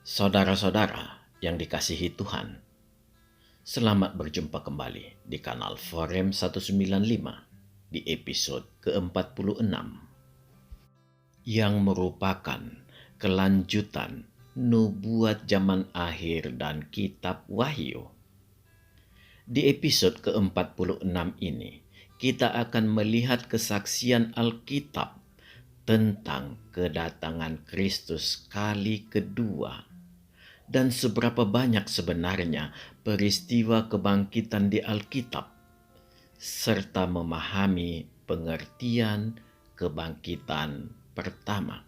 Saudara-saudara yang dikasihi Tuhan, selamat berjumpa kembali di kanal Forum 195 di episode ke-46 yang merupakan kelanjutan nubuat zaman akhir dan kitab Wahyu. Di episode ke-46 ini, kita akan melihat kesaksian Alkitab tentang kedatangan Kristus kali kedua dan seberapa banyak sebenarnya peristiwa kebangkitan di Alkitab, serta memahami pengertian kebangkitan pertama.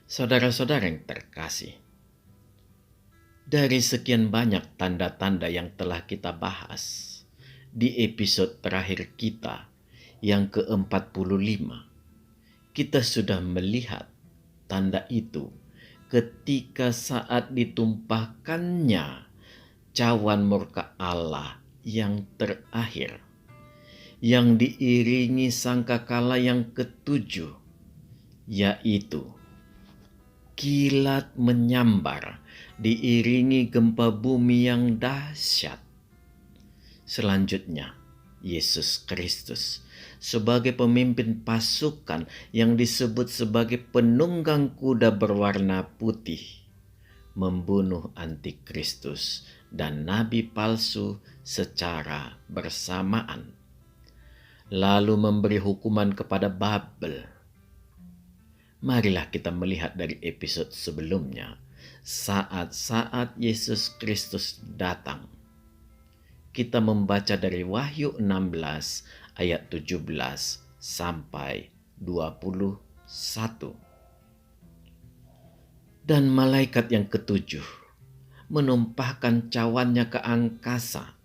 Saudara-saudara yang terkasih, dari sekian banyak tanda-tanda yang telah kita bahas di episode terakhir kita yang ke-45, kita sudah melihat tanda itu ketika saat ditumpahkannya cawan murka Allah yang terakhir, yang diiringi sangkakala yang ketujuh, yaitu kilat menyambar diiringi gempa bumi yang dahsyat. Selanjutnya, Yesus Kristus sebagai pemimpin pasukan yang disebut sebagai penunggang kuda berwarna putih, membunuh antikristus dan nabi palsu secara bersamaan, lalu memberi hukuman kepada Babel. Marilah kita melihat dari episode sebelumnya, saat Yesus Kristus datang. Kita membaca dari Wahyu 16 ayat 17 sampai 21. Dan malaikat yang ketujuh menumpahkan cawannya ke angkasa,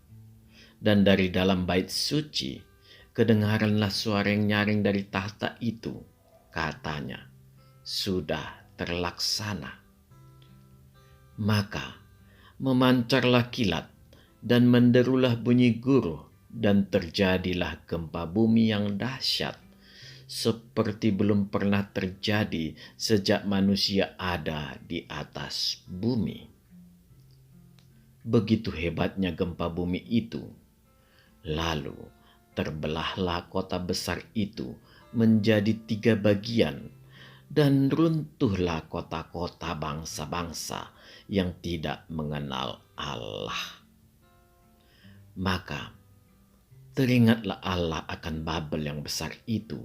dan dari dalam bait suci kedengaranlah suara yang nyaring dari tahta itu, katanya, sudah terlaksana. Maka memancarlah kilat dan menderulah bunyi guruh, dan terjadilah gempa bumi yang dahsyat, seperti belum pernah terjadi sejak manusia ada di atas bumi. Begitu hebatnya gempa bumi itu, lalu terbelahlah kota besar itu menjadi 3 bagian, dan runtuhlah kota-kota bangsa-bangsa yang tidak mengenal Allah. Maka teringatlah Allah akan Babel yang besar itu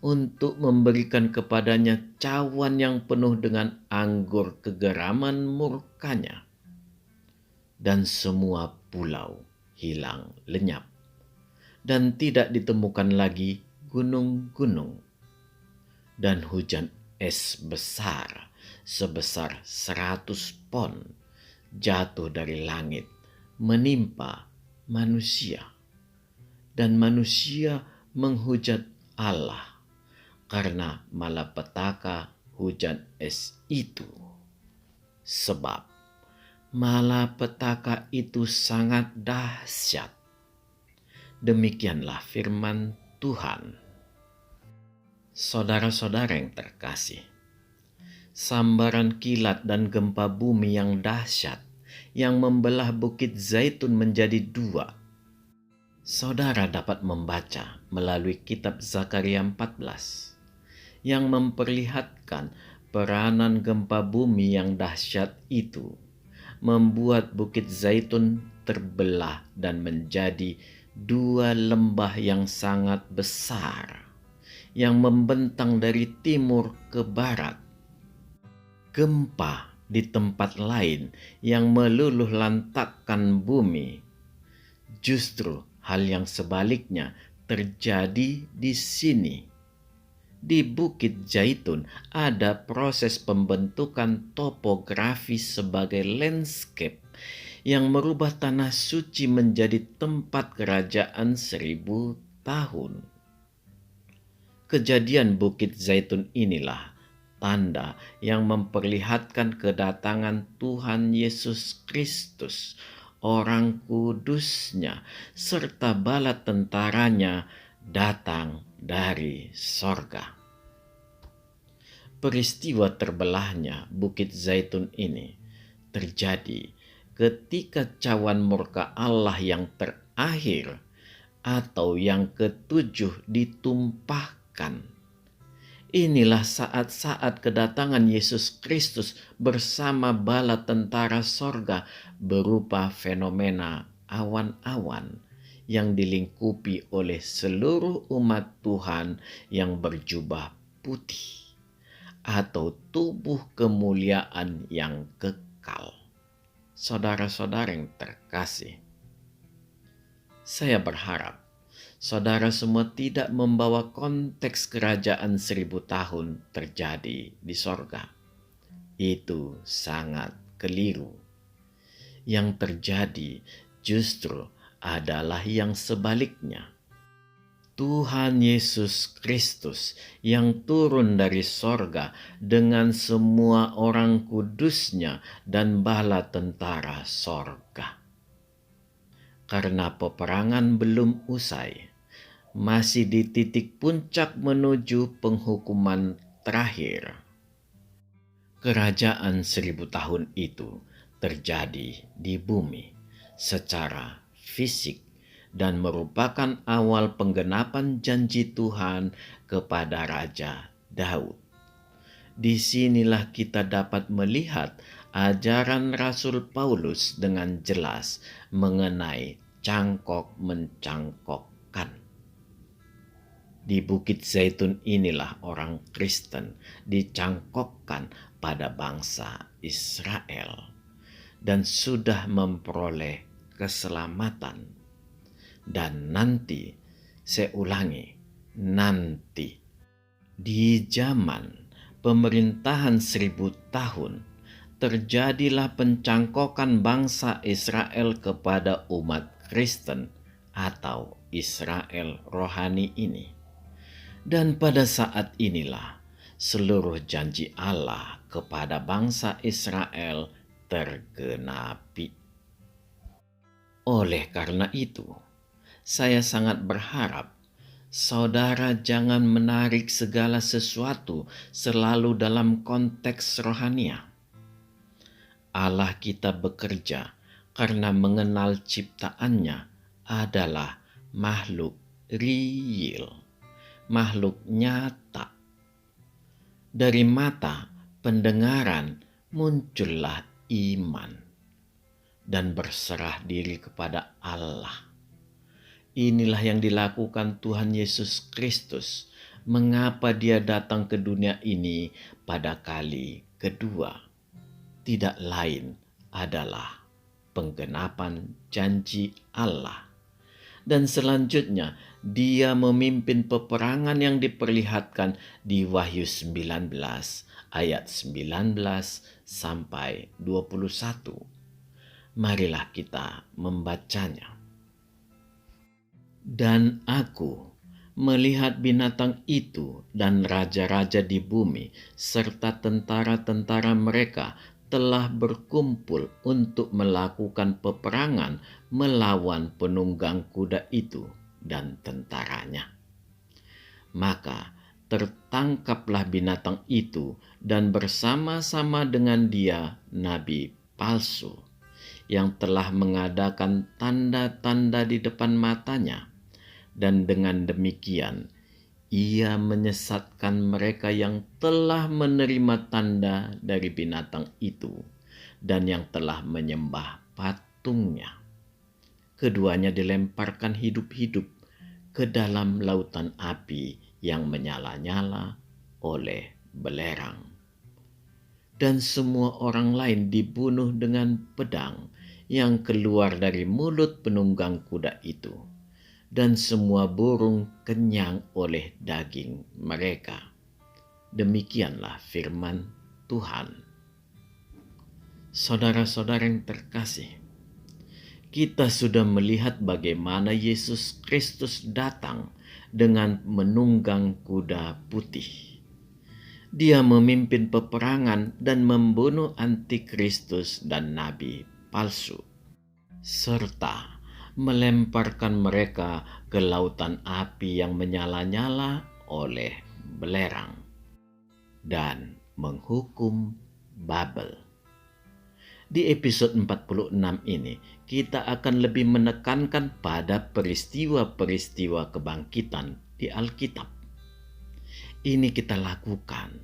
untuk memberikan kepadanya cawan yang penuh dengan anggur kegeraman murkanya. Dan semua pulau hilang lenyap, dan tidak ditemukan lagi gunung-gunung. Dan hujan es besar sebesar 100 pon jatuh dari langit menimpa manusia, dan manusia menghujat Allah karena malapetaka hujan es itu. Sebab malapetaka itu sangat dahsyat. Demikianlah firman Tuhan. Saudara-saudara yang terkasih, sambaran kilat dan gempa bumi yang dahsyat yang membelah Bukit Zaitun menjadi 2. Saudara dapat membaca melalui kitab Zakaria 14 yang memperlihatkan peranan gempa bumi yang dahsyat itu membuat Bukit Zaitun terbelah dan menjadi 2 lembah yang sangat besar yang membentang dari timur ke barat. Gempa di tempat lain yang meluluh lantakkan bumi. Justru hal yang sebaliknya terjadi di sini. Di Bukit Zaitun ada proses pembentukan topografi sebagai landscape yang merubah tanah suci menjadi tempat kerajaan 1000 tahun. Kejadian Bukit Zaitun inilah tanda yang memperlihatkan kedatangan Tuhan Yesus Kristus, Orang Kudusnya, serta bala tentaranya datang dari sorga. Peristiwa terbelahnya Bukit Zaitun ini terjadi ketika cawan murka Allah yang terakhir atau yang ketujuh ditumpahkan. Inilah saat-saat kedatangan Yesus Kristus bersama bala tentara sorga berupa fenomena awan-awan yang dilingkupi oleh seluruh umat Tuhan yang berjubah putih atau tubuh kemuliaan yang kekal. Saudara-saudara yang terkasih, saya berharap saudara semua tidak membawa konteks kerajaan 1000 tahun terjadi di sorga. Itu sangat keliru. Yang terjadi justru adalah yang sebaliknya. Tuhan Yesus Kristus yang turun dari sorga dengan semua orang kudusnya dan bala tentara sorga. Karena peperangan belum usai, masih di titik puncak menuju penghukuman terakhir. Kerajaan 1000 tahun itu terjadi di bumi secara fisik dan merupakan awal penggenapan janji Tuhan kepada Raja Daud. Disinilah kita dapat melihat ajaran Rasul Paulus dengan jelas mengenai cangkok mencangkokkan. Di Bukit Zaitun inilah orang Kristen dicangkokkan pada bangsa Israel dan sudah memperoleh keselamatan. Dan nanti, saya ulangi, nanti di zaman pemerintahan 1000 tahun terjadilah pencangkokan bangsa Israel kepada umat Kristen atau Israel rohani ini. Dan pada saat inilah seluruh janji Allah kepada bangsa Israel tergenapi. Oleh karena itu, saya sangat berharap saudara jangan menarik segala sesuatu selalu dalam konteks rohania. Allah kita bekerja karena mengenal ciptaannya adalah makhluk real, makhluk nyata. Dari mata pendengaran muncullah iman dan berserah diri kepada Allah. Inilah yang dilakukan Tuhan Yesus Kristus. Mengapa Dia datang ke dunia ini pada kali kedua? Tidak lain adalah penggenapan janji Allah. Dan selanjutnya Dia memimpin peperangan yang diperlihatkan di Wahyu 19 ayat 19 sampai 21. Marilah kita membacanya. Dan aku melihat binatang itu dan raja-raja di bumi serta tentara-tentara mereka telah berkumpul untuk melakukan peperangan melawan penunggang kuda itu dan tentaranya. Maka tertangkaplah binatang itu dan bersama-sama dengan dia nabi palsu yang telah mengadakan tanda-tanda di depan matanya. Dan dengan demikian, ia menyesatkan mereka yang telah menerima tanda dari binatang itu dan yang telah menyembah patungnya. Keduanya dilemparkan hidup-hidup ke dalam lautan api yang menyala-nyala oleh belerang. Dan semua orang lain dibunuh dengan pedang yang keluar dari mulut penunggang kuda itu. Dan semua burung kenyang oleh daging mereka. Demikianlah firman Tuhan. Saudara-saudara yang terkasih, kita sudah melihat bagaimana Yesus Kristus datang dengan menunggang kuda putih. Dia memimpin peperangan dan membunuh antikristus dan nabi palsu, serta melemparkan mereka ke lautan api yang menyala-nyala oleh belerang. dan menghukum Babel. Di episode 46 ini, kita akan lebih menekankan pada peristiwa-peristiwa kebangkitan di Alkitab. Ini kita lakukan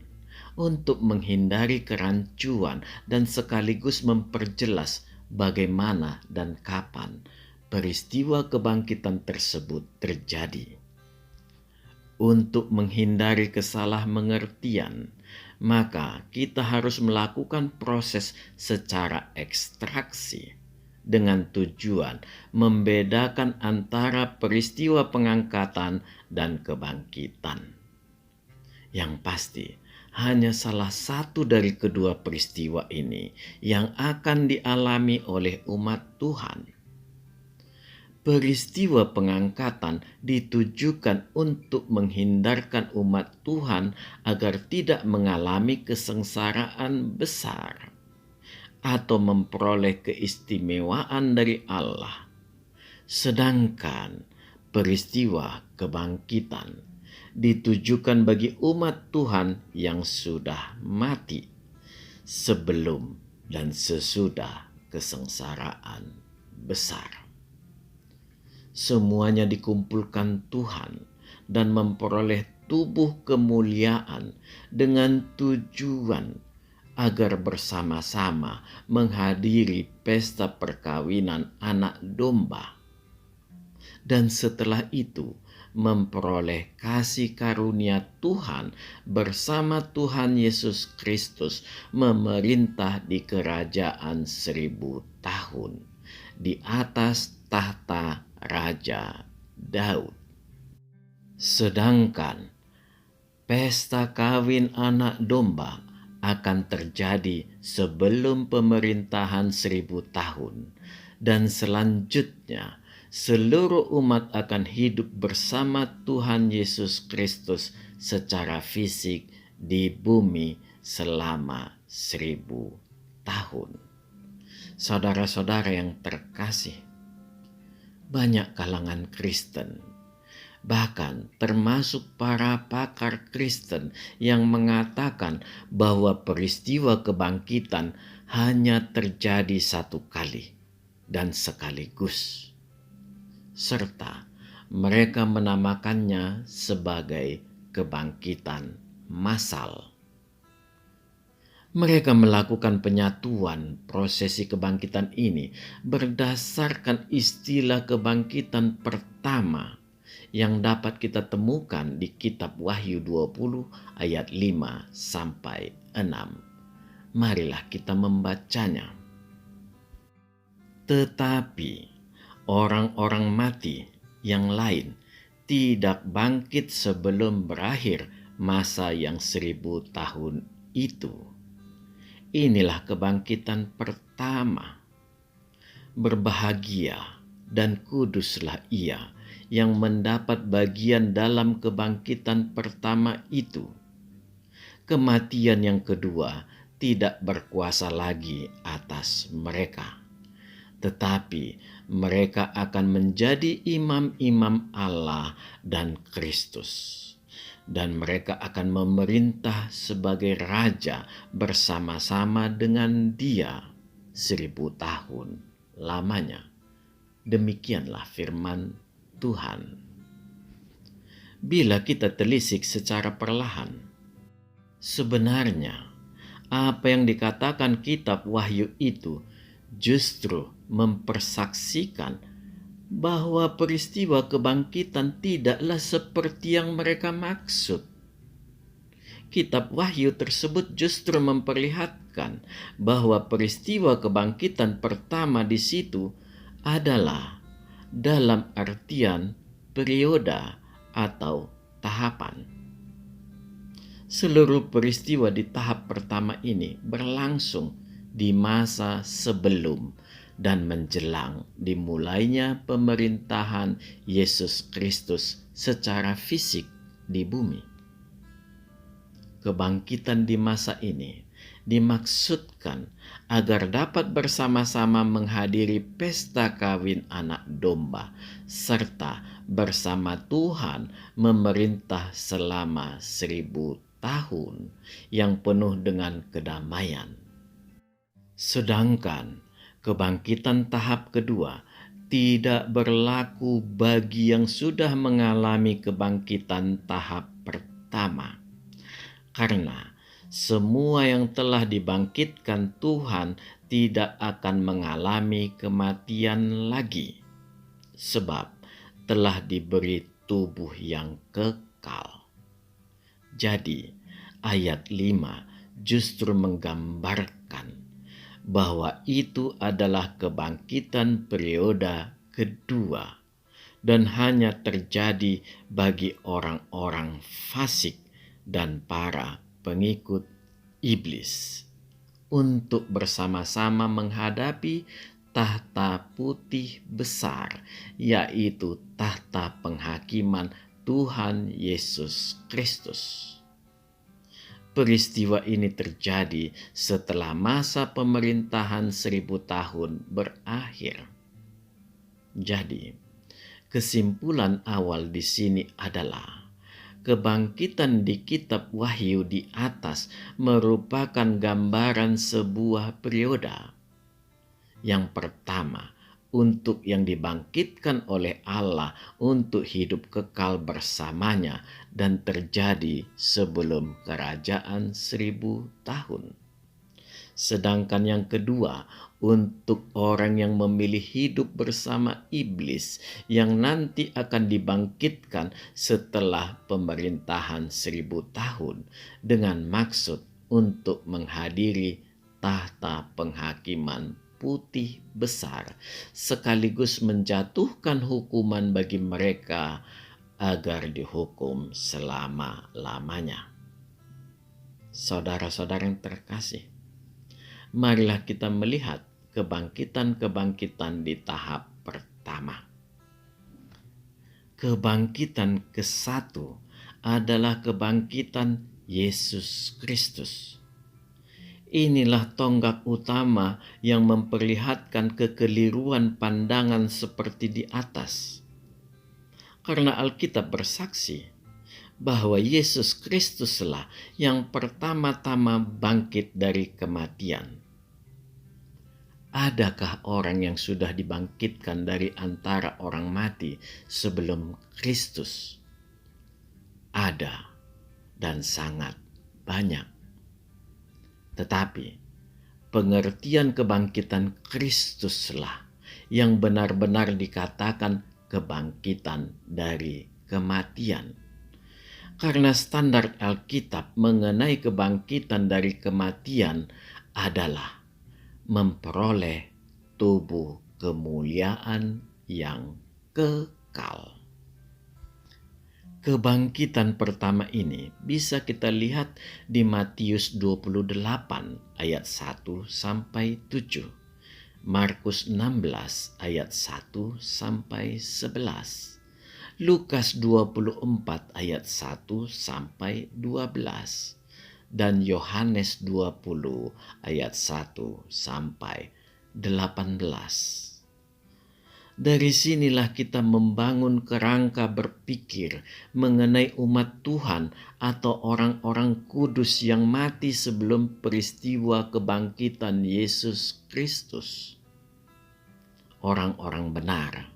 untuk menghindari kerancuan dan sekaligus memperjelas bagaimana dan kapan peristiwa kebangkitan tersebut terjadi. Untuk menghindari kesalahmengertian, maka kita harus melakukan proses secara ekstraksi dengan tujuan membedakan antara peristiwa pengangkatan dan kebangkitan. Yang pasti, hanya salah satu dari kedua peristiwa ini yang akan dialami oleh umat Tuhan. Peristiwa pengangkatan ditujukan untuk menghindarkan umat Tuhan agar tidak mengalami kesengsaraan besar atau memperoleh keistimewaan dari Allah. Sedangkan peristiwa kebangkitan ditujukan bagi umat Tuhan yang sudah mati sebelum dan sesudah kesengsaraan besar. Semuanya dikumpulkan Tuhan dan memperoleh tubuh kemuliaan dengan tujuan agar bersama-sama menghadiri pesta perkawinan anak domba. Dan setelah itu memperoleh kasih karunia Tuhan bersama Tuhan Yesus Kristus memerintah di kerajaan 1000 tahun di atas tahta Raja Daud. Sedangkan pesta kawin anak domba akan terjadi sebelum pemerintahan 1000 tahun, dan selanjutnya seluruh umat akan hidup bersama Tuhan Yesus Kristus secara fisik di bumi selama 1000 tahun. Saudara-saudara yang terkasih, banyak kalangan Kristen, bahkan termasuk para pakar Kristen yang mengatakan bahwa peristiwa kebangkitan hanya terjadi satu kali dan sekaligus, serta mereka menamakannya sebagai kebangkitan massal. Mereka melakukan penyatuan prosesi kebangkitan ini berdasarkan istilah kebangkitan pertama yang dapat kita temukan di kitab Wahyu 20 ayat 5 sampai 6. Marilah kita membacanya. Tetapi orang-orang mati yang lain tidak bangkit sebelum berakhir masa yang 1000 tahun itu. Inilah kebangkitan pertama. Berbahagia dan kuduslah ia yang mendapat bagian dalam kebangkitan pertama itu. Kematian yang kedua tidak berkuasa lagi atas mereka, tetapi mereka akan menjadi imam-imam Allah dan Kristus. Dan mereka akan memerintah sebagai raja bersama-sama dengan Dia 1000 tahun lamanya. Demikianlah firman Tuhan. Bila kita telisik secara perlahan, sebenarnya apa yang dikatakan kitab Wahyu itu justru mempersaksikan bahwa peristiwa kebangkitan tidaklah seperti yang mereka maksud. Kitab Wahyu tersebut justru memperlihatkan bahwa peristiwa kebangkitan pertama di situ adalah dalam artian perioda atau tahapan. Seluruh peristiwa di tahap pertama ini berlangsung di masa sebelum dan menjelang dimulainya pemerintahan Yesus Kristus secara fisik di bumi. Kebangkitan di masa ini dimaksudkan agar dapat bersama-sama menghadiri pesta kawin anak domba serta bersama Tuhan memerintah selama 1000 tahun yang penuh dengan kedamaian. Sedangkan kebangkitan tahap kedua tidak berlaku bagi yang sudah mengalami kebangkitan tahap pertama. Karena semua yang telah dibangkitkan Tuhan tidak akan mengalami kematian lagi, sebab telah diberi tubuh yang kekal. Jadi, ayat 5 justru menggambarkan bahwa itu adalah kebangkitan periode kedua dan hanya terjadi bagi orang-orang fasik dan para pengikut iblis untuk bersama-sama menghadapi tahta putih besar, yaitu tahta penghakiman Tuhan Yesus Kristus. Peristiwa ini terjadi setelah masa pemerintahan 1000 tahun berakhir. Jadi, kesimpulan awal di sini adalah kebangkitan di kitab Wahyu di atas merupakan gambaran sebuah periode. Yang pertama, untuk yang dibangkitkan oleh Allah untuk hidup kekal bersamanya dan terjadi sebelum kerajaan 1000 tahun. Sedangkan yang kedua, untuk orang yang memilih hidup bersama iblis yang nanti akan dibangkitkan setelah pemerintahan 1000 tahun dengan maksud untuk menghadiri tahta penghakiman putih besar, sekaligus menjatuhkan hukuman bagi mereka agar dihukum selama-lamanya. Saudara-saudara yang terkasih, marilah kita melihat kebangkitan-kebangkitan di tahap pertama. Kebangkitan ke-1 adalah kebangkitan Yesus Kristus. Inilah tonggak utama yang memperlihatkan kekeliruan pandangan seperti di atas. Karena Alkitab bersaksi bahwa Yesus Kristuslah yang pertama-tama bangkit dari kematian. Adakah orang yang sudah dibangkitkan dari antara orang mati sebelum Kristus? Ada, dan sangat banyak. Tetapi pengertian kebangkitan Kristuslah yang benar-benar dikatakan kebangkitan dari kematian. Karena standar Alkitab mengenai kebangkitan dari kematian adalah memperoleh tubuh kemuliaan yang kekal. Kebangkitan pertama ini bisa kita lihat di Matius 28 ayat 1 sampai 7, Markus 16 ayat 1 sampai 11, Lukas 24 ayat 1 sampai 12, dan Yohanes 20 ayat 1 sampai 18. Dari sinilah kita membangun kerangka berpikir mengenai umat Tuhan atau orang-orang kudus yang mati sebelum peristiwa kebangkitan Yesus Kristus. Orang-orang benar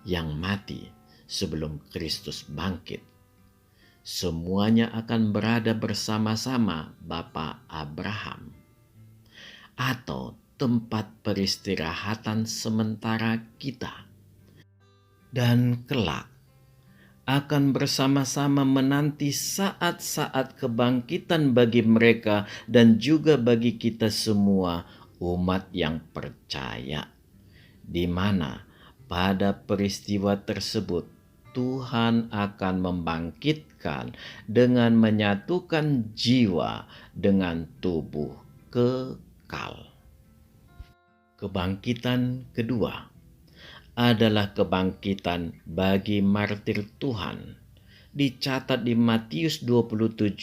yang mati sebelum Kristus bangkit. Semuanya akan berada bersama-sama Bapa Abraham atau tempat peristirahatan sementara kita, dan kelak akan bersama-sama menanti saat-saat kebangkitan bagi mereka dan juga bagi kita semua umat yang percaya, di mana pada peristiwa tersebut Tuhan akan membangkitkan dengan menyatukan jiwa dengan tubuh kekal. Kebangkitan kedua adalah kebangkitan bagi martir Tuhan. Dicatat di Matius 27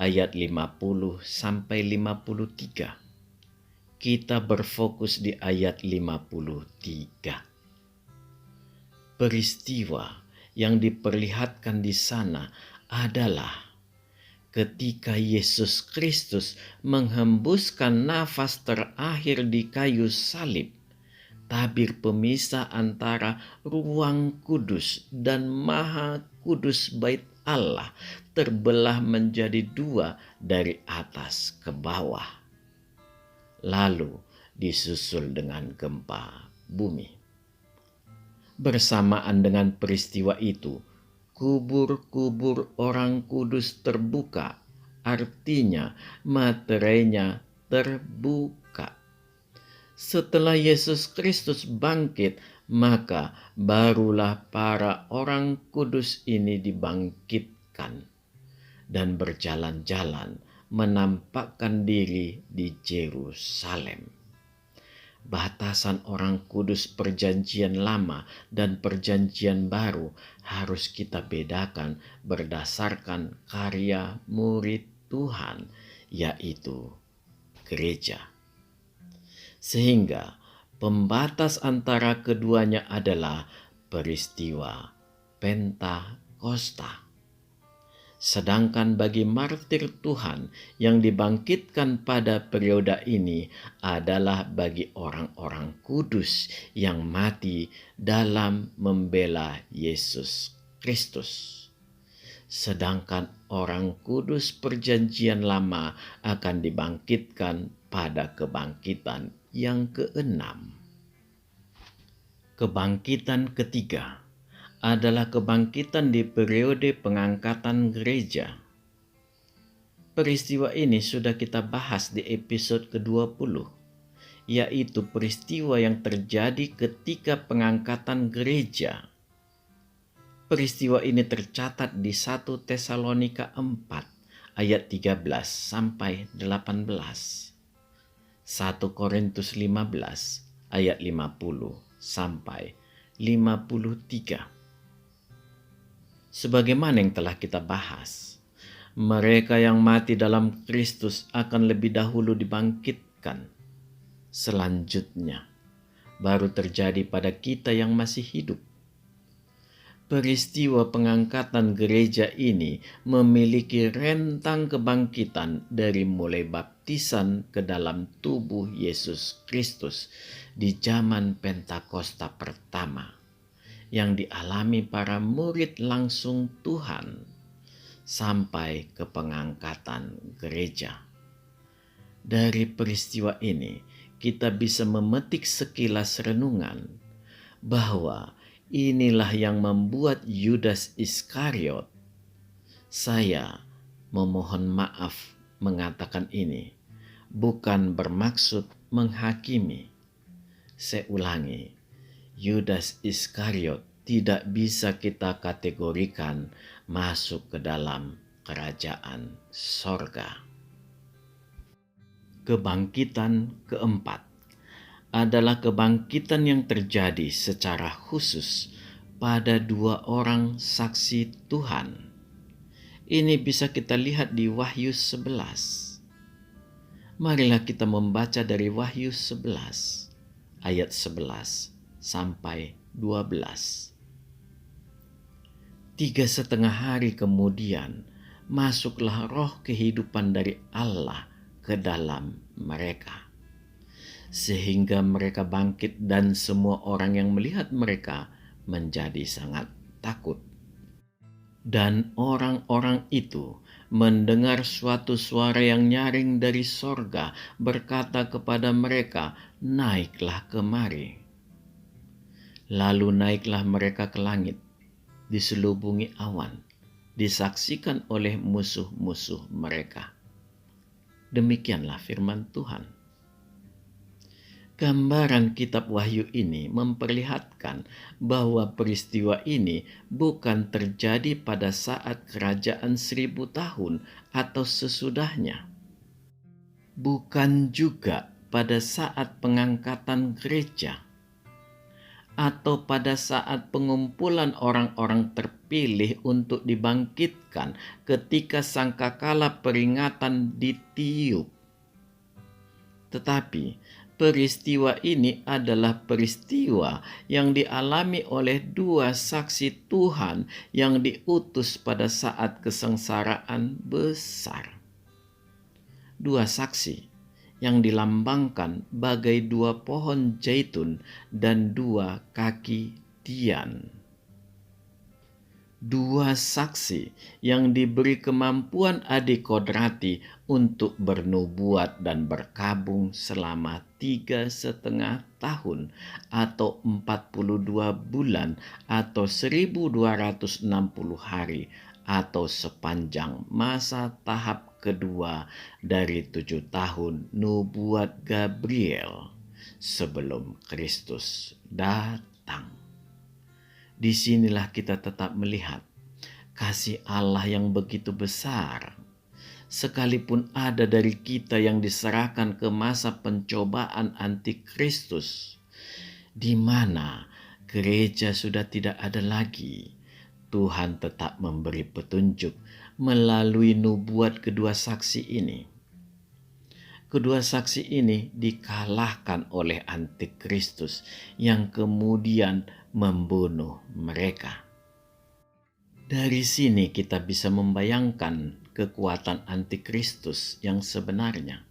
ayat 50 sampai 53. Kita berfokus di ayat 53. Peristiwa yang diperlihatkan di sana adalah ketika Yesus Kristus menghembuskan nafas terakhir di kayu salib, tabir pemisah antara ruang kudus dan maha kudus bait Allah terbelah menjadi dua dari atas ke bawah. Lalu disusul dengan gempa bumi. Bersamaan dengan peristiwa itu, kubur-kubur orang kudus terbuka, artinya materainya terbuka. Setelah Yesus Kristus bangkit, maka barulah para orang kudus ini dibangkitkan dan berjalan-jalan menampakkan diri di Yerusalem. Batasan orang kudus perjanjian lama dan perjanjian baru harus kita bedakan berdasarkan karya murid Tuhan, yaitu gereja. Sehingga pembatas antara keduanya adalah peristiwa Pentakosta. Sedangkan bagi martir Tuhan yang dibangkitkan pada periode ini adalah bagi orang-orang kudus yang mati dalam membela Yesus Kristus. Sedangkan orang kudus perjanjian lama akan dibangkitkan pada kebangkitan yang keenam. Kebangkitan ketiga adalah kebangkitan di periode pengangkatan gereja. Peristiwa ini sudah kita bahas di episode ke-20, yaitu peristiwa yang terjadi ketika pengangkatan gereja. Peristiwa ini tercatat di 1 Tesalonika 4 ayat 13 sampai 18. 1 Korintus 15 ayat 50 sampai 53. Sebagaimana yang telah kita bahas, mereka yang mati dalam Kristus akan lebih dahulu dibangkitkan. Selanjutnya, baru terjadi pada kita yang masih hidup. Peristiwa pengangkatan gereja ini memiliki rentang kebangkitan dari mulai baptisan ke dalam tubuh Yesus Kristus di zaman Pentakosta pertama yang dialami para murid langsung Tuhan sampai ke pengangkatan gereja. Dari peristiwa ini, kita bisa memetik sekilas renungan bahwa inilah yang membuat Yudas Iskariot, saya memohon maaf mengatakan ini, bukan bermaksud menghakimi. Saya ulangi, Yudas Iskariot tidak bisa kita kategorikan masuk ke dalam kerajaan sorga. Kebangkitan keempat adalah kebangkitan yang terjadi secara khusus pada dua orang saksi Tuhan. Ini bisa kita lihat di Wahyu 11. Marilah kita membaca dari Wahyu 11 ayat 11 sampai 12. 3,5 hari kemudian masuklah roh kehidupan dari Allah ke dalam mereka, sehingga mereka bangkit dan semua orang yang melihat mereka menjadi sangat takut. Dan orang-orang itu mendengar suatu suara yang nyaring dari sorga berkata kepada mereka, naiklah kemari. Lalu naiklah mereka ke langit, diselubungi awan, disaksikan oleh musuh-musuh mereka. Demikianlah firman Tuhan. Gambaran kitab Wahyu ini memperlihatkan bahwa peristiwa ini bukan terjadi pada saat kerajaan 1000 tahun atau sesudahnya. Bukan juga pada saat pengangkatan gereja, atau pada saat pengumpulan orang-orang terpilih untuk dibangkitkan ketika sangkakala peringatan ditiup. Tetapi Peristiwa ini adalah peristiwa yang dialami oleh dua saksi Tuhan yang diutus pada saat kesengsaraan besar. Dua saksi yang dilambangkan bagai dua pohon zaitun dan dua kaki tian. Dua saksi yang diberi kemampuan adikodrati untuk bernubuat dan berkabung selama 3,5 tahun atau 42 bulan atau 1260 hari atau sepanjang masa tahap kedua dari 7 tahun nubuat Gabriel sebelum Kristus datang. Disinilah kita tetap melihat kasih Allah yang begitu besar. Sekalipun ada dari kita yang diserahkan ke masa pencobaan antikristus, di mana gereja sudah tidak ada lagi, Tuhan tetap memberi petunjuk melalui nubuat kedua saksi ini. Kedua saksi ini dikalahkan oleh antikristus yang kemudian membunuh mereka. Dari sini kita bisa membayangkan kekuatan antikristus yang sebenarnya.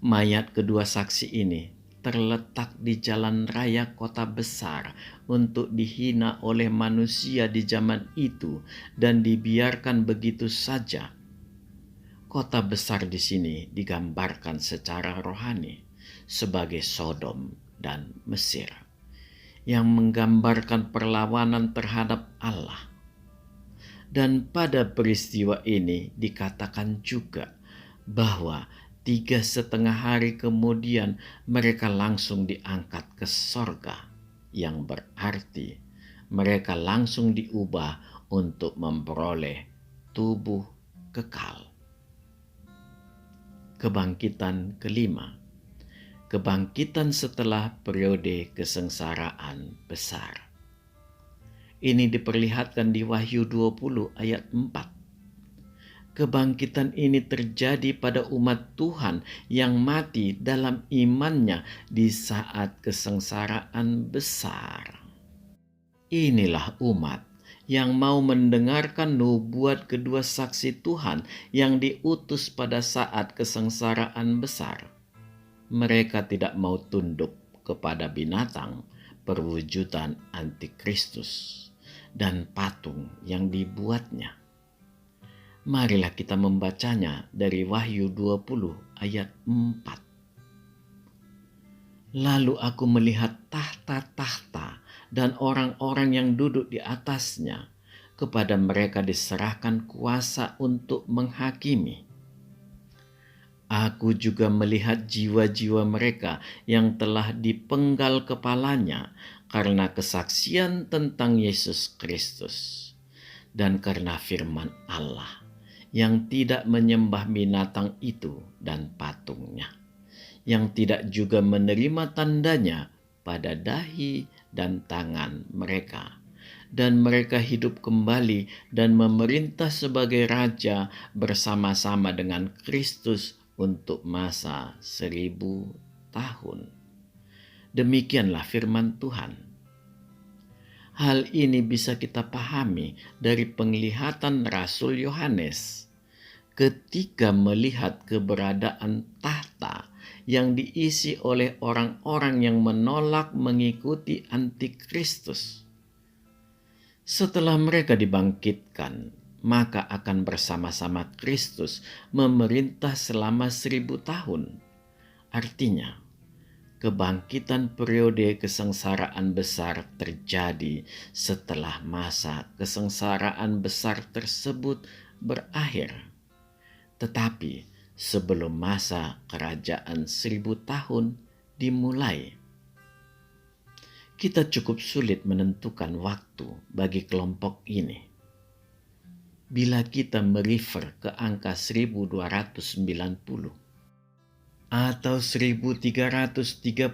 Mayat kedua saksi ini terletak di jalan raya kota besar untuk dihina oleh manusia di zaman itu dan dibiarkan begitu saja. Kota besar di sini digambarkan secara rohani sebagai Sodom dan Mesir, yang menggambarkan perlawanan terhadap Allah. Dan pada peristiwa ini dikatakan juga bahwa 3,5 hari kemudian mereka langsung diangkat ke sorga, yang berarti mereka langsung diubah untuk memperoleh tubuh kekal. Kebangkitan kelima, kebangkitan setelah periode kesengsaraan besar. Ini diperlihatkan di Wahyu 20 ayat 4. Kebangkitan ini terjadi pada umat Tuhan yang mati dalam imannya di saat kesengsaraan besar. Inilah umat yang mau mendengarkan nubuat kedua saksi Tuhan yang diutus pada saat kesengsaraan besar. Mereka tidak mau tunduk kepada binatang perwujudan antikristus dan patung yang dibuatnya. Marilah kita membacanya dari Wahyu 20 ayat 4. Lalu aku melihat tahta-tahta dan orang-orang yang duduk di atasnya. Kepada mereka diserahkan kuasa untuk menghakimi. Aku juga melihat jiwa-jiwa mereka yang telah dipenggal kepalanya karena kesaksian tentang Yesus Kristus dan karena firman Allah, yang tidak menyembah binatang itu dan patungnya, yang tidak juga menerima tandanya pada dahi dan tangan mereka. Dan mereka hidup kembali dan memerintah sebagai raja bersama-sama dengan Kristus untuk masa 1000 tahun. Demikianlah firman Tuhan. Hal ini bisa kita pahami dari penglihatan Rasul Yohanes ketika melihat keberadaan tahta yang diisi oleh orang-orang yang menolak mengikuti antikristus. Setelah mereka dibangkitkan, maka akan bersama-sama Kristus memerintah selama 1000 tahun. Artinya, kebangkitan periode kesengsaraan besar terjadi setelah masa kesengsaraan besar tersebut berakhir. Tetapi sebelum masa kerajaan 1000 tahun dimulai. Kita cukup sulit menentukan waktu bagi kelompok ini. Bila kita merefer ke angka 1290 atau 1335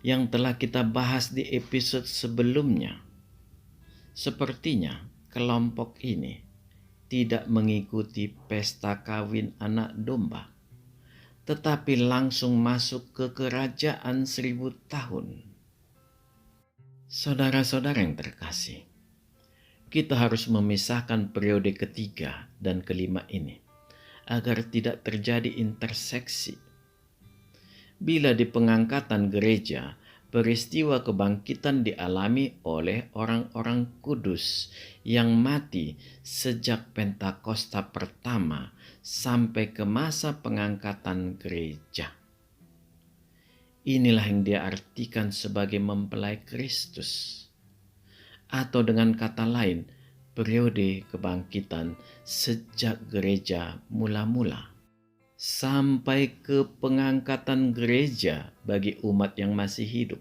yang telah kita bahas di episode sebelumnya, sepertinya kelompok ini tidak mengikuti pesta kawin anak domba, tetapi langsung masuk ke kerajaan 1000 tahun. Saudara-saudara yang terkasih, kita harus memisahkan periode ketiga dan kelima ini agar tidak terjadi interseksi. Bila di pengangkatan gereja, peristiwa kebangkitan dialami oleh orang-orang kudus yang mati sejak Pentakosta pertama sampai ke masa pengangkatan gereja. Inilah yang dia artikan sebagai mempelai Kristus. Atau dengan kata lain, periode kebangkitan sejak gereja mula-mula sampai ke pengangkatan gereja bagi umat yang masih hidup.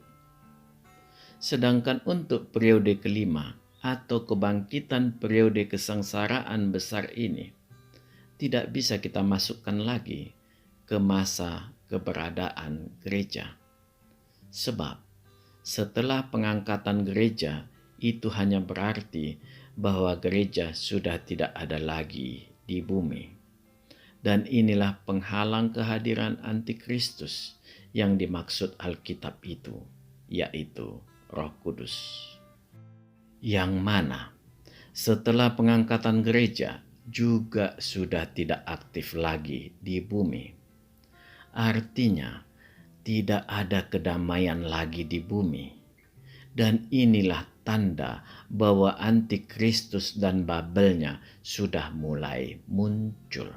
Sedangkan untuk periode kelima atau kebangkitan periode kesengsaraan besar ini, tidak bisa kita masukkan lagi ke masa keberadaan gereja. Sebab setelah pengangkatan gereja itu hanya berarti bahwa gereja sudah tidak ada lagi di bumi. Dan inilah penghalang kehadiran antikristus yang dimaksud Alkitab itu, yaitu Roh Kudus. Yang mana setelah pengangkatan gereja juga sudah tidak aktif lagi di bumi. Artinya tidak ada kedamaian lagi di bumi. Dan inilah tanda bahwa antikristus dan Babelnya sudah mulai muncul.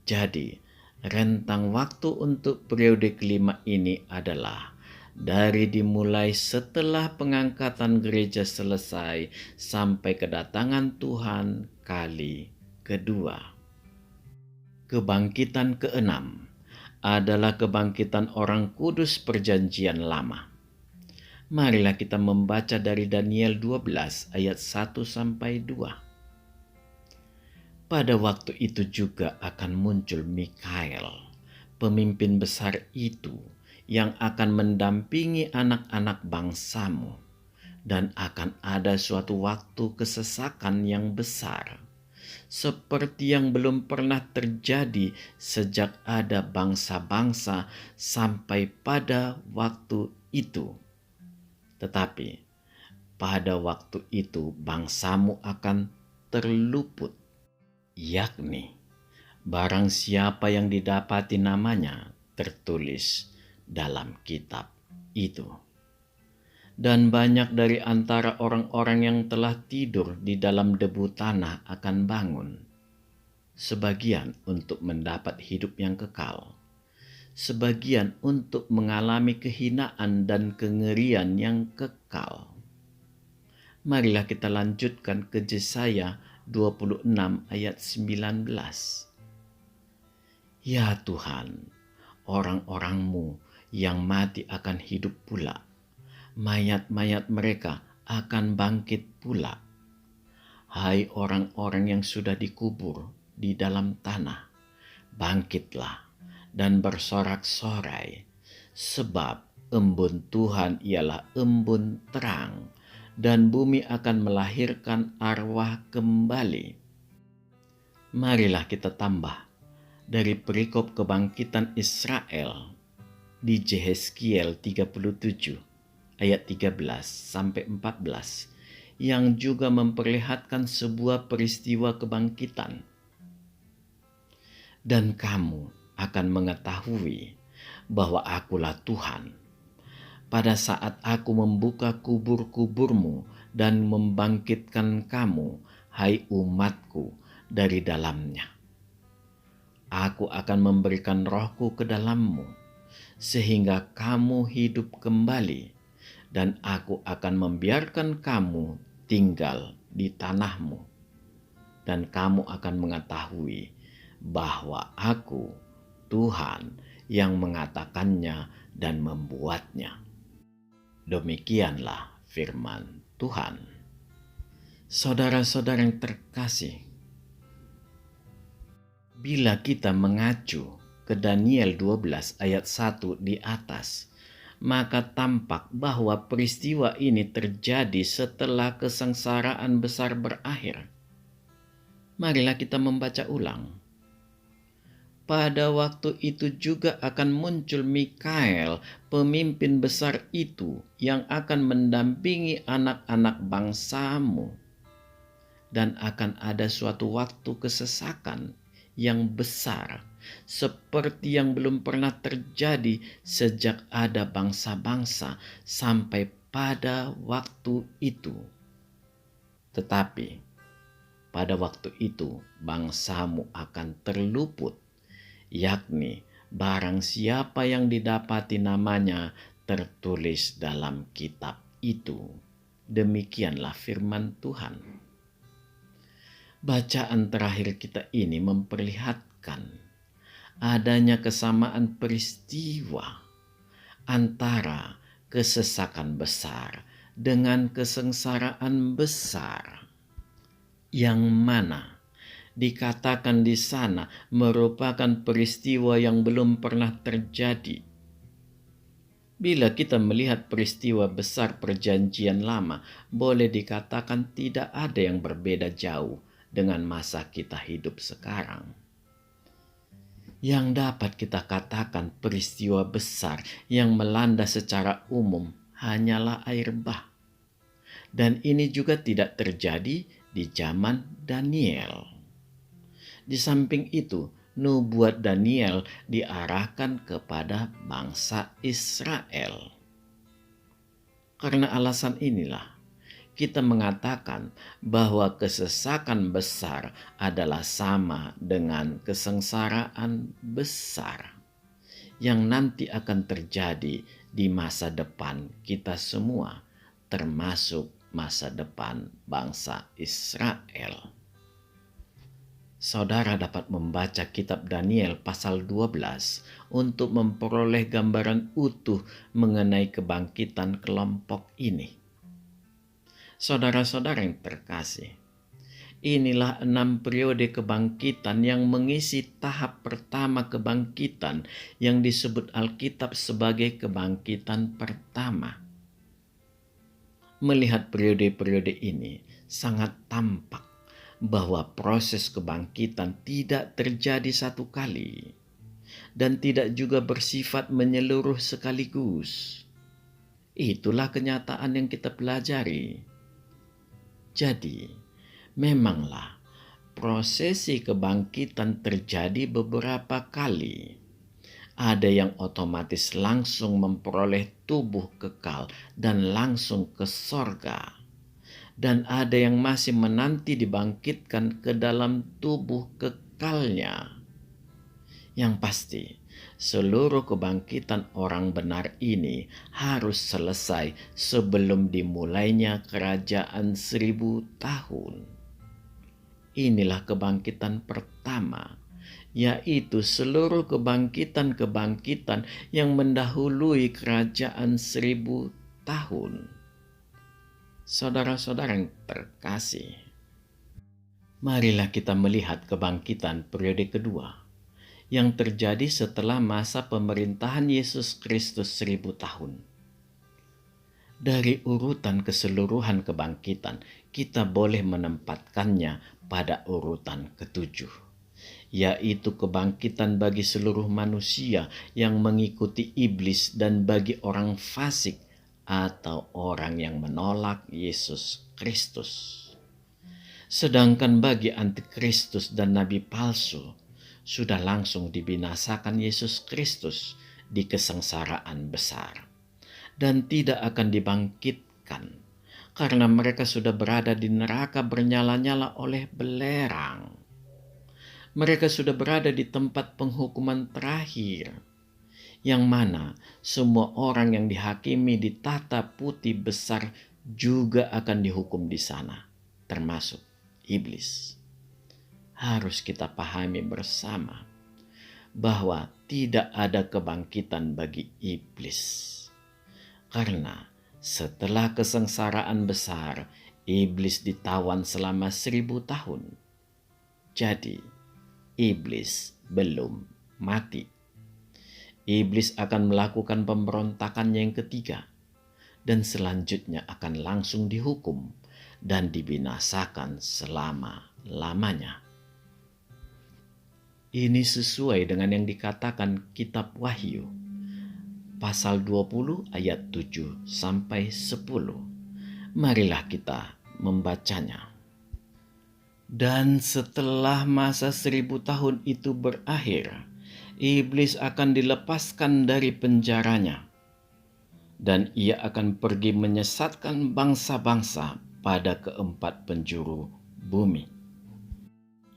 Jadi, rentang waktu untuk periode kelima ini adalah dari dimulai setelah pengangkatan gereja selesai sampai kedatangan Tuhan kali kedua. Kebangkitan keenam adalah kebangkitan orang kudus perjanjian lama. Marilah kita membaca dari Daniel 12 ayat 1-2. Pada waktu itu juga akan muncul Mikael, pemimpin besar itu, yang akan mendampingi anak-anak bangsamu. Dan akan ada suatu waktu kesesakan yang besar, seperti yang belum pernah terjadi sejak ada bangsa-bangsa sampai pada waktu itu. Tetapi pada waktu itu bangsamu akan terluput, yakni barang siapa yang didapati namanya tertulis dalam kitab itu. Dan banyak dari antara orang-orang yang telah tidur di dalam debu tanah akan bangun, sebagian untuk mendapat hidup yang kekal, sebagian untuk mengalami kehinaan dan kengerian yang kekal. Marilah kita lanjutkan ke Yesaya 26 ayat 19. Ya Tuhan, orang-orang-Mu yang mati akan hidup pula, mayat-mayat mereka akan bangkit pula. Hai orang-orang yang sudah dikubur di dalam tanah, bangkitlah dan bersorak-sorai, sebab embun Tuhan ialah embun terang, dan bumi akan melahirkan arwah kembali. Marilah kita tambah dari perikop kebangkitan Israel di Yehezkiel 37 ayat 13-14 yang juga memperlihatkan sebuah peristiwa kebangkitan. Dan kamu akan mengetahui bahwa akulah Tuhan pada saat aku membuka kubur-kuburmu dan membangkitkan kamu, hai umatku, dari dalamnya. Aku akan memberikan rohku ke dalammu, sehingga kamu hidup kembali, dan aku akan membiarkan kamu tinggal di tanahmu. Dan kamu akan mengetahui bahwa aku, Tuhan, yang mengatakannya dan membuatnya. Demikianlah firman Tuhan. Saudara-saudara yang terkasih, bila kita mengacu ke Daniel 12 ayat 1 di atas, maka tampak bahwa peristiwa ini terjadi setelah kesengsaraan besar berakhir. Marilah kita membaca ulang. pada waktu itu juga akan muncul Mikael, pemimpin besar itu, yang akan mendampingi anak-anak bangsamu. Dan akan ada suatu waktu kesesakan yang besar, seperti yang belum pernah terjadi sejak ada bangsa-bangsa sampai pada waktu itu. Tetapi pada waktu itu bangsamu akan terluput, yakni barang siapa yang didapati namanya tertulis dalam kitab itu. Demikianlah firman Tuhan. Bacaan terakhir kita ini memperlihatkan adanya kesamaan peristiwa antara kesesakan besar dengan kesengsaraan besar, yang mana dikatakan di sana merupakan peristiwa yang belum pernah terjadi. Bila kita melihat peristiwa besar Perjanjian Lama, boleh dikatakan tidak ada yang berbeda jauh dengan masa kita hidup sekarang. Yang dapat kita katakan peristiwa besar yang melanda secara umum hanyalah air bah. Dan ini juga tidak terjadi di zaman Daniel. Di samping itu, nubuat Daniel diarahkan kepada bangsa Israel. Karena alasan inilah kita mengatakan bahwa kesesakan besar adalah sama dengan kesengsaraan besar yang nanti akan terjadi di masa depan kita semua, termasuk masa depan bangsa Israel. Saudara dapat membaca kitab Daniel pasal 12 untuk memperoleh gambaran utuh mengenai kebangkitan kelompok ini. Saudara-saudara yang terkasih, inilah 6 periode kebangkitan yang mengisi tahap pertama kebangkitan yang disebut Alkitab sebagai kebangkitan pertama. Melihat periode-periode ini, sangat tampak bahwa proses kebangkitan tidak terjadi satu kali dan tidak juga bersifat menyeluruh sekaligus. Itulah kenyataan yang kita pelajari. Jadi, memanglah prosesi kebangkitan terjadi beberapa kali. Ada yang otomatis langsung memperoleh tubuh kekal dan langsung ke sorga. Dan ada yang masih menanti dibangkitkan ke dalam tubuh kekalnya. Yang pasti, seluruh kebangkitan orang benar ini harus selesai sebelum dimulainya kerajaan 1000 tahun. Inilah kebangkitan pertama, yaitu seluruh kebangkitan-kebangkitan yang mendahului kerajaan 1000 tahun. Saudara-saudara yang terkasih, marilah kita melihat kebangkitan periode kedua yang terjadi setelah masa pemerintahan Yesus Kristus 1000 tahun. Dari urutan keseluruhan kebangkitan, kita boleh menempatkannya pada urutan ketujuh, yaitu kebangkitan bagi seluruh manusia yang mengikuti iblis dan bagi orang fasik atau orang yang menolak Yesus Kristus. Sedangkan bagi antikristus dan nabi palsu, sudah langsung dibinasakan Yesus Kristus di kesengsaraan besar dan tidak akan dibangkitkan karena mereka sudah berada di neraka bernyala-nyala oleh belerang. Mereka sudah berada di tempat penghukuman terakhir, yang mana semua orang yang dihakimi di tahta putih besar juga akan dihukum di sana, termasuk iblis. Harus kita pahami bersama bahwa tidak ada kebangkitan bagi iblis. Karena setelah kesengsaraan besar, iblis ditawan selama 1000 tahun. Jadi, iblis belum mati. Iblis akan melakukan pemberontakannya yang ketiga, dan selanjutnya akan langsung dihukum dan dibinasakan selama-lamanya. Ini sesuai dengan yang dikatakan kitab Wahyu, pasal 20 ayat 7 sampai 10. Marilah kita membacanya. Dan setelah masa 1000 tahun itu berakhir, iblis akan dilepaskan dari penjaranya, dan ia akan pergi menyesatkan bangsa-bangsa pada keempat penjuru bumi,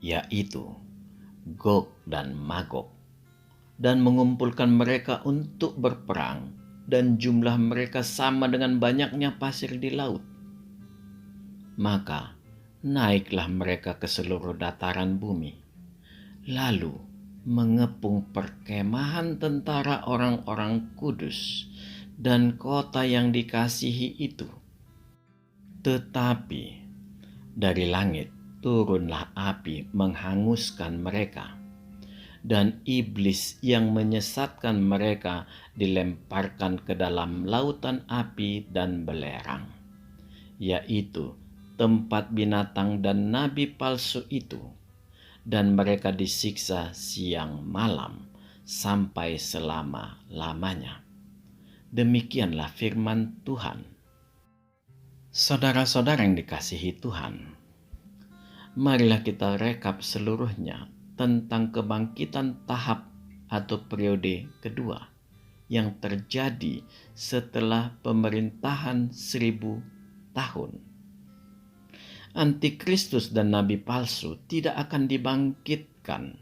yaitu Gog dan Magog, dan mengumpulkan mereka untuk berperang, dan jumlah mereka sama dengan banyaknya pasir di laut. Maka naiklah mereka ke seluruh dataran bumi, lalu mengepung perkemahan tentara orang-orang kudus dan kota yang dikasihi itu. Tetapi dari langit turunlah api menghanguskan mereka, dan iblis yang menyesatkan mereka dilemparkan ke dalam lautan api dan belerang, yaitu tempat binatang dan nabi palsu itu, dan mereka disiksa siang malam sampai selama-lamanya. Demikianlah firman Tuhan. Saudara-saudara yang dikasihi Tuhan, marilah kita rekap seluruhnya tentang kebangkitan tahap atau periode kedua yang terjadi setelah pemerintahan 1000 tahun. Antikristus dan nabi palsu tidak akan dibangkitkan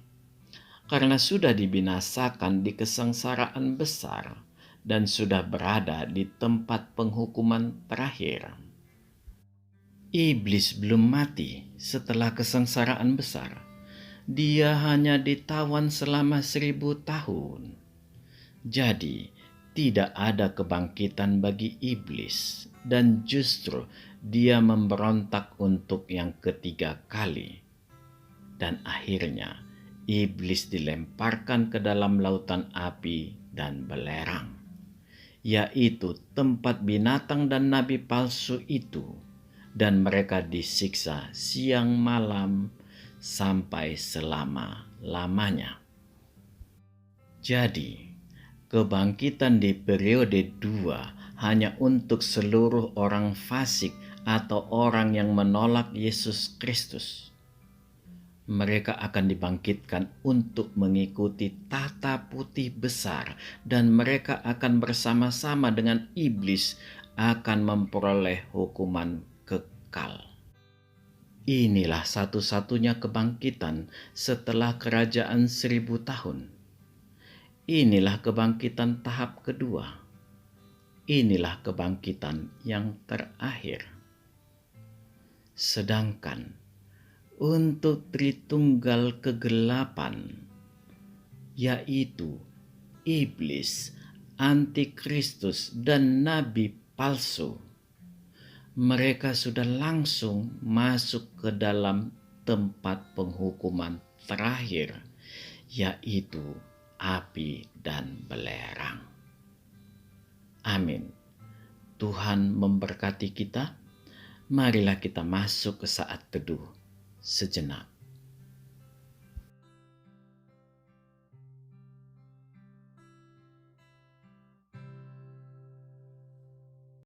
karena sudah dibinasakan di kesengsaraan besar dan sudah berada di tempat penghukuman terakhir. Iblis belum mati setelah kesengsaraan besar. Dia hanya ditawan selama 1000 tahun. Jadi, tidak ada kebangkitan bagi iblis, dan justru dia memberontak untuk yang ketiga kali. Dan akhirnya, iblis dilemparkan ke dalam lautan api dan belerang, yaitu tempat binatang dan nabi palsu itu, dan mereka disiksa siang malam sampai selama-lamanya. Jadi, kebangkitan di periode 2 hanya untuk seluruh orang fasik atau orang yang menolak Yesus Kristus. Mereka akan dibangkitkan untuk mengikuti tahta putih besar, dan mereka akan bersama-sama dengan iblis akan memperoleh hukuman kekal. Inilah satu-satunya kebangkitan setelah kerajaan 1000 tahun. Inilah kebangkitan tahap kedua. Inilah kebangkitan yang terakhir. Sedangkan untuk Tritunggal kegelapan, yaitu iblis, antikristus, dan nabi palsu, mereka sudah langsung masuk ke dalam tempat penghukuman terakhir, yaitu api dan belerang. Amin. Tuhan memberkati kita. Marilah kita masuk ke saat teduh sejenak.